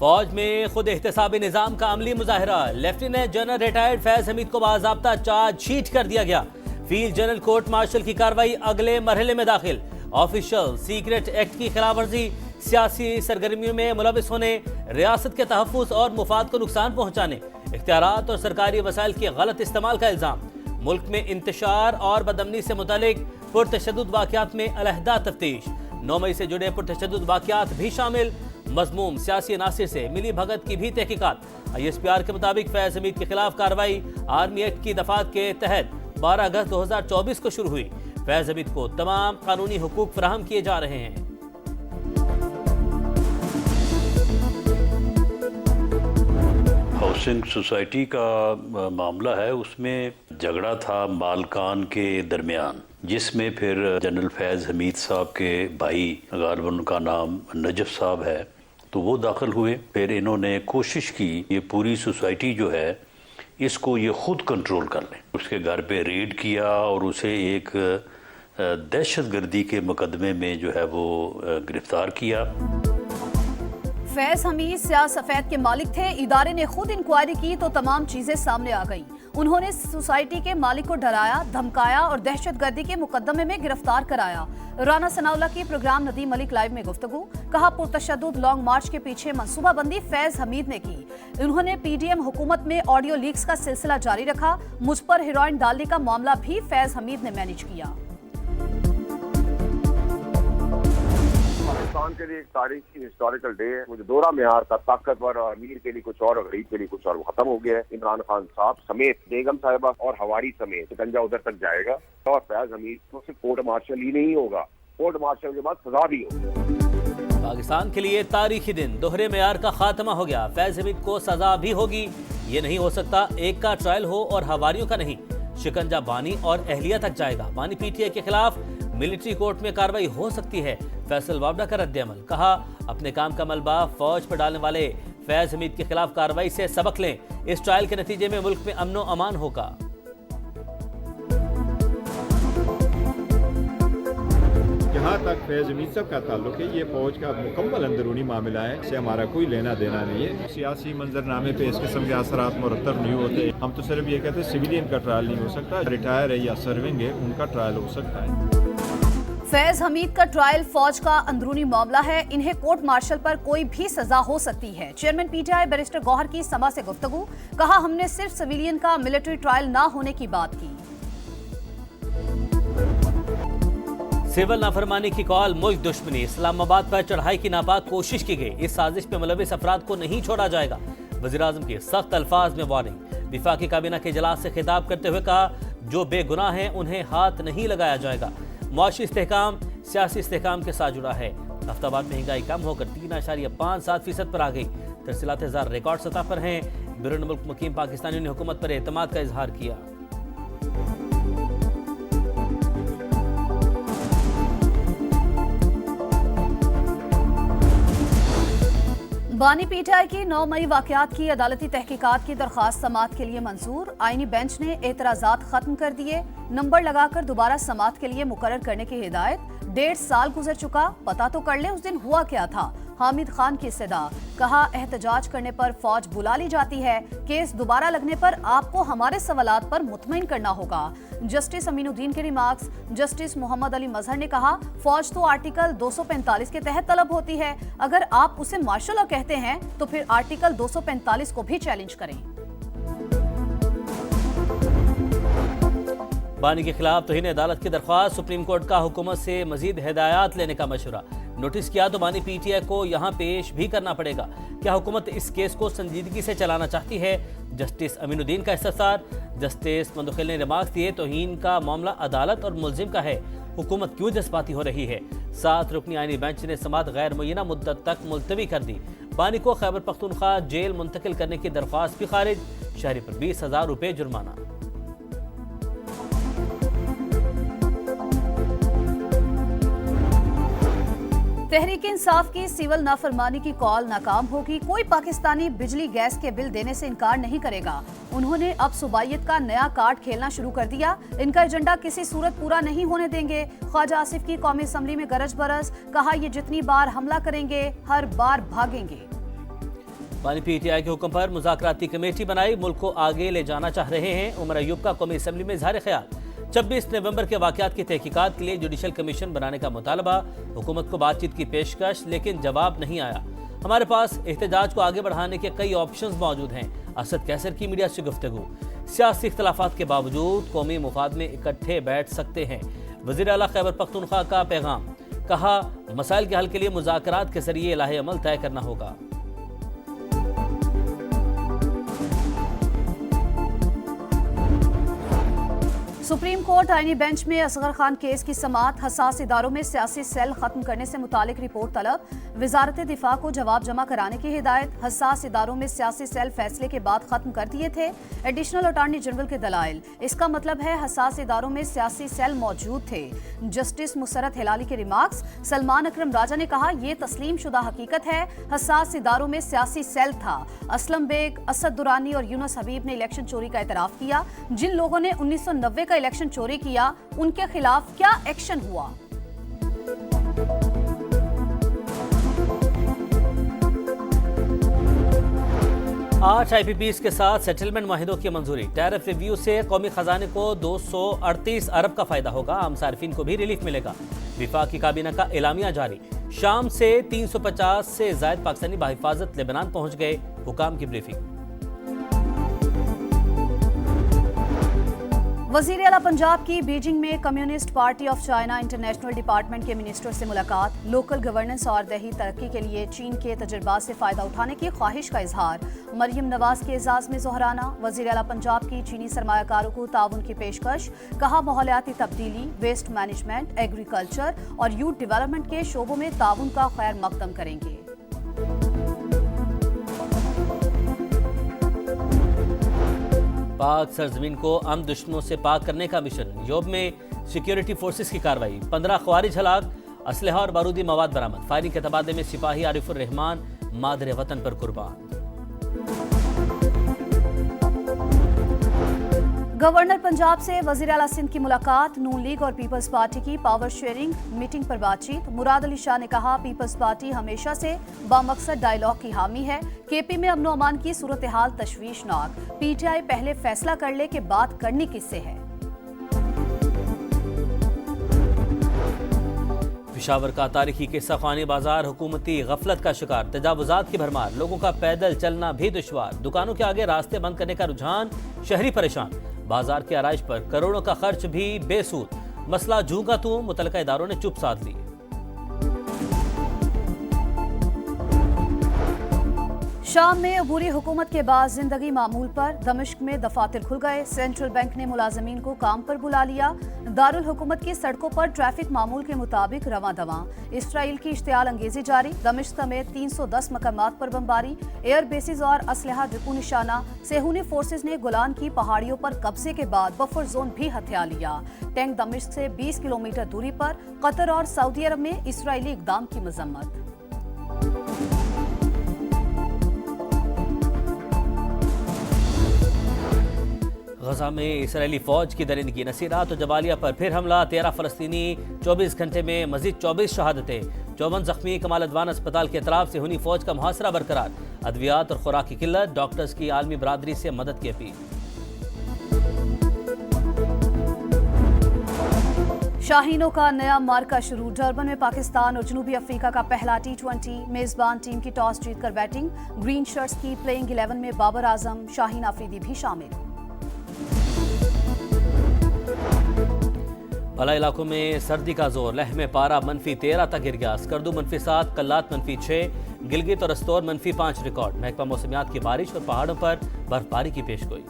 फौज में खुद एहतसाबी निजाम का अमली मुजाहरा। Lieutenant general retired Faiz Hameed को बाज़ाब्ता चार्जशीट कर दिया गया। फील्ड जनरल कोर्ट मार्शल की कार्रवाई अगले मरहले में दाखिल। ऑफिशियल सीक्रेट एक्ट की खिलाफ वर्जी, सियासी सरगर्मियों में मुलविस होने, रियासत के तहफ़्फ़ुज़ और मुफाद को नुकसान पहुंचाने, इख्तियारात और सरकारी वसाइल के गलत इस्तेमाल का इल्ज़ाम। मुल्क में इंतशार और बदअमनी से मुतालिक पुरतशद्दुद वाक़यात में अलहदा तफ्तीश। 9 मई से जुड़े पुरतशद्दुद वाक़यात भी शामिल। मज़मूम सियासी अनासिर से मिली भगत की भी तहकीकात। ISPR के मुताबिक फैज हमीद के खिलाफ कार्रवाई आर्मी एक्ट की दफात के तहत 12 अगस्त 2024 को शुरू हुई। फैज हमीद को तमाम कानूनी हुकूक फराहम किए जा रहे हैं। हाउसिंग सोसाइटी का मामला है, उसमें झगड़ा था मालकान के दरमियान, जिसमें फिर जनरल फैज हमीद साहब के भाई, गालिबन उनका नाम नजफ साहब है, तो वो दाखिल हुए। फिर इन्होंने कोशिश की ये पूरी सोसाइटी जो है इसको ये खुद कंट्रोल कर लें। उसके घर पे रेड किया और उसे एक दहशतगर्दी के मुकदमे में जो है वो गिरफ्तार किया। फैज हमीद स्याह सफेद के मालिक थे। इदारे ने खुद इंक्वायरी की तो तमाम चीजें सामने आ गईं। उन्होंने सोसाइटी के मालिक को डराया, धमकाया और दहशतगर्दी के मुकदमे में गिरफ्तार कराया। राना सनाउल्लाह की प्रोग्राम नदीम मलिक लाइव में गुफ्तगू। कहा, पुरतशद्दुद लॉन्ग मार्च के पीछे मंसूबाबंदी फैज हमीद ने की। उन्होंने PDM हुकूमत में ऑडियो लीक्स का सिलसिला जारी रखा। मुझ पर हेरोइन डालने का मामला भी फैज हमीद ने मैनेज किया। पाकिस्तान के लिए एक तारीखी हिस्टोरिकल डे है। मुझे दोहरा मेयार का ताकतवर और अमीर के लिए कुछ और गरीब के लिए कुछ और, वो खत्म हो गया है। इमरान खान साहब समेत, बेगम साहिबा और हवारी समेत शिकंजा उधर तक जाएगा और फैज हमीद को सिर्फ कोर्ट मार्शल ही नहीं होगा, कोर्ट मार्शल के बाद सजा भी होगी। पाकिस्तान के लिए तारीखी दिन, दोहरे मेयार का खात्मा हो गया। फैज हमीद को सजा भी होगी। ये नहीं हो सकता एक का ट्रायल हो और हवारियों का नहीं। शिकंजा बानी और अहलिया तक जाएगा। बानी PTI के खिलाफ मिलिट्री कोर्ट में कार्रवाई हो सकती है। फैसल वावडा का रद्द-ए-अमल। कहा, अपने काम का मलबा फौज पर डालने वाले फैज हमीद के खिलाफ कार्रवाई से सबक लें। इस ट्रायल के नतीजे में मुल्क में अमनो अमान होगा। जहाँ तक फैज हमीद साहब का ताल्लुक है, ये फौज का मुकम्मल अंदरूनी मामला है, इससे हमारा कोई लेना देना नहीं है। सियासी मंजरनामे पे इस किस्म के असरात मुरतब नहीं होते। हम तो सिर्फ ये कहते हैं सिविलियन का ट्रायल नहीं हो सकता, रिटायर है या सर्विंग है उनका ट्रायल हो सकता है। फैज हमीद का ट्रायल फौज का अंदरूनी मामला है। इन्हें कोर्ट मार्शल पर कोई भी सजा हो सकती है। चेयरमैन PTI बैरिस्टर गौहर की समा से गुफ्तगू। कहा, हमने सिर्फ सिविलियन का मिलिट्री ट्रायल ना होने की बात की। सिविल नाफरमानी की कॉल, मुल्क दुश्मनी। इस्लामाबाद पर चढ़ाई की नापाक कोशिश की गई। इस साजिश में मुलविस अफराद को नहीं छोड़ा जाएगा। वज़ीर-ए-आज़म की सख्त अल्फाज में वार्निंग। विफाकी काबीना के इजलास से खिताब करते हुए कहा, जो बेगुनाह हैं उन्हें हाथ नहीं लगाया जाएगा। मुआशी इस्तेहकाम सियासी इस्तेहकाम के साथ जुड़ा है। हफ्तावार महंगाई कम होकर 3.57% पर आ गई। तरसीलात हज़ार रिकॉर्ड सतह पर हैं। बैरून मुल्क मुकीम पाकिस्तानियों ने हुकूमत पर एतमाद का इजहार किया। बानी PTI की 9 मई वाकयात की अदालती तहकीकात की दरख्वास्त समाअत के लिए मंजूर। आईनी बेंच ने एतराजात खत्म कर दिए। नंबर लगाकर दोबारा समाअत के लिए मुकर्रर करने की हिदायत। 1.5 साल गुजर चुका, पता तो कर ले उस दिन हुआ क्या था। हामिद खान की सदा। कहा, एहतजाज करने पर फौज बुला ली जाती है। केस दोबारा लगने पर आपको हमारे सवालात पर मुतमईन करना होगा। जस्टिस अमीनुद्दीन के रिमार्क्स। जस्टिस मोहम्मद अली मजहर ने कहा, फौज तो आर्टिकल 245 के तहत तलब होती है। अगर आप उसे मार्शल लॉ कहते हैं तो फिर आर्टिकल 245 को भी चैलेंज करें। बानी के खिलाफ तौहीन अदालत की दरख्वास्त। सुप्रीम कोर्ट का हुकूमत से मजीद हिदायत लेने का मशवरा। नोटिस किया तो बानी PTI को यहाँ पेश भी करना पड़ेगा। क्या हुकूमत इस केस को संजीदगी से चलाना चाहती है? जस्टिस अमीनुद्दीन का इस्तफसार। जस्टिस मंदखिल ने रिमार्क्स दिए, तौहीन का मामला अदालत और मुल्जिम का है। हुकूमत क्यों जज्बाती हो रही है? 7 रुकनी आईनी बेंच ने समाअत गैर मुय्यना मुद्दत तक मुलतवी कर दी। बानी को खैबर पख्तूनख्वा जेल मुंतकिल करने की दरख्वास्त भी खारिज। शहरी पर 20,000 रुपये जुर्माना। तहरीक इंसाफ की सिविल नाफरमानी की कॉल नाकाम होगी। कोई पाकिस्तानी बिजली गैस के बिल देने से इनकार नहीं करेगा। उन्होंने अब सूबाइयत का नया कार्ड खेलना शुरू कर दिया। इनका एजेंडा किसी सूरत पूरा नहीं होने देंगे। ख्वाजा आसिफ की कौमी असम्बली में गरज बरस। कहा, ये जितनी बार हमला करेंगे हर बार भागेंगे। बानी पीटीआई के हुक्म पर मुज़ाकराती कमेटी बनाई, मुल्क को आगे ले जाना चाह रहे हैं। उमर अयूब का कौमी असम्बली में इज़हार ख्याल। 26 नवंबर के वाक़यात की तहकीकात के लिए जुडिशल कमीशन बनाने का मुतालबा। हुकूमत को बातचीत की पेशकश, लेकिन जवाब नहीं आया। हमारे पास एहतजाज को आगे बढ़ाने के कई ऑप्शंस मौजूद हैं। असद कैसर की मीडिया से गुफ्तगू। सियासी इख्तलाफात के बावजूद कौमी मुफाद में इकट्ठे बैठ सकते हैं। वज़ीर आला खैबर पख्तूनख्वा का पैगाम। कहा, मसाइल के हल के लिए मुज़ाकरात के जरिए इलाही अमल तय करना होगा। सुप्रीम कोर्ट आईनी बेंच में असगर खान केस की समाअत। हसास इदारों में सियासी सेल खत्म करने से मुतालिक रिपोर्ट तलब। वजारत दिफा को जवाब जमा कराने की हिदायत। हसास इदारों में सियासी सेल फैसले के बाद खत्म कर दिए थे। एडिशनल अटॉर्नी जनरल के दलाइल। इसका मतलब है हसास इदारों में सियासी सेल मौजूद थे। जस्टिस मुसरत हिलाली के रिमार्क्स। सलमान अकरम राजा ने कहा, यह तस्लीम शुदा हकीकत है, हसास इदारों में सियासी सेल था। असलम बेग, असद दुरानी और यूनुस हबीब ने इलेक्शन चोरी का एतराफ किया। जिन लोगों ने 1990 का इलेक्शन चोरी किया, उनके खिलाफ क्या एक्शन हुआ? आज IPPs के साथ सेटलमेंट माहिदों की मंजूरी। टैरिफ रिव्यू से कौमी खजाने को 238 अरब का फायदा होगा। आम सार्फिन को भी रिलीफ मिलेगा। विफाकी काबीना का एलामिया जारी। शाम से 350 से जायद पाकिस्तानी बाहिफाजत लेबनान पहुंच गए। हुकाम की ब्रीफिंग। वजीर आला पंजाब की बीजिंग में communist party of China international department के मिनिस्टर से मुलाकात। लोकल गवर्नेंस और दही तरक्की के लिए चीन के तजुर्बा से फायदा उठाने की ख्वाहिश का इजहार। मरियम नवाज के एजाज में जोहराना। वजीर आला पंजाब की चीनी सरमायाकारों को ताउन की पेशकश। कहा, माहौलियाती तब्दीली, वेस्ट मैनेजमेंट, एग्रीकल्चर और यूथ डेवलपमेंट के शोबों में ताउन का खैर मकदम करेंगे। पाक सरजमीन को अम दुश्मनों से पाक करने का मिशन। योब में सिक्योरिटी फोर्सेस की कार्रवाई। 15 ख्वारिज हलाक। असलहा और बारूदी मवाद बरामद। फायरिंग के तबादले में सिपाही आरिफुर रहमान मादरे वतन पर कुर्बान। गवर्नर पंजाब से वजीर आला सिंध की मुलाकात। नून लीग और पीपल्स पार्टी की पावर शेयरिंग मीटिंग पर बातचीत। मुराद अली शाह ने कहा, पीपल्स पार्टी हमेशा से बामकसद डायलॉग की हामी है। केपी में अमनो अमान की सूरत हाल तशवीशनाक। पीटीआई पहले फैसला कर ले कि बात करनी किससे है। पेशावर का तारीखी किस्सा खानी बाजार हुकूमती गफलत का शिकार। तजावुजात की भरमार। लोगों का पैदल चलना भी दुश्वार। दुकानों के आगे रास्ते बंद करने का रुझान। शहरी परेशान। बाजार की आराइश पर करोड़ों का खर्च भी बेसूद। मसला जूगा तू, मुतलका इदारों ने चुप साध ली। शाम में अबूरी हुकूमत के बाद जिंदगी मामूल पर। दमिश्क में दफातर खुल गए। सेंट्रल बैंक ने मुलाजमीन को काम पर बुला लिया। दारुल हुकूमत की सड़कों पर ट्रैफिक मामूल के मुताबिक रवां दवां। इसराइल की इश्तियाल अंगेजी जारी। दमिश्क समेत 310 मकामात पर बमबारी। एयर बेसिस और असलहा डिपो निशाना। सेहूनी फोर्सेज ने गोलान की पहाड़ियों पर कब्जे के बाद बफर जोन भी हथिया लिया। टैंक दमिश्क से 20 किलोमीटर दूरी पर। कतर और सऊदी अरब में इसराइली इकदाम की मजम्मत। गजा में इसराइली फौज की दरिंदगी। नसीरात और जबालिया पर फिर हमला। 13 फलस्तीनी। 24 घंटे में मजीद 24 शहादतें। 54 जख्मी। कमाल अदवान अस्पताल के अतराफ से हुनी फौज का मुहासरा बरकरार। अद्वियात और खुराक की किल्लत। डॉक्टर्स की आलमी बरादरी से मदद की अपील। शाहीनों का नया मार्का शुरू। डरबन में पाकिस्तान और जनूबी अफ्रीका का पहला T20। मेजबान टीम की टॉस जीतकर बैटिंग। ग्रीन शर्ट्स की प्लेइंग 11 में बाबर आजम, शाहीन आफरीदी भी शामिल। फला इलाकों में सर्दी का जोर। लह में पारा -13 तक गिर गया। स्कर्दू -7, कल्लात -6, गिलगित और रस्तौर -5 रिकॉर्ड। महकमा मौसमियात की बारिश और पहाड़ों पर बर्फबारी की पेशगोई।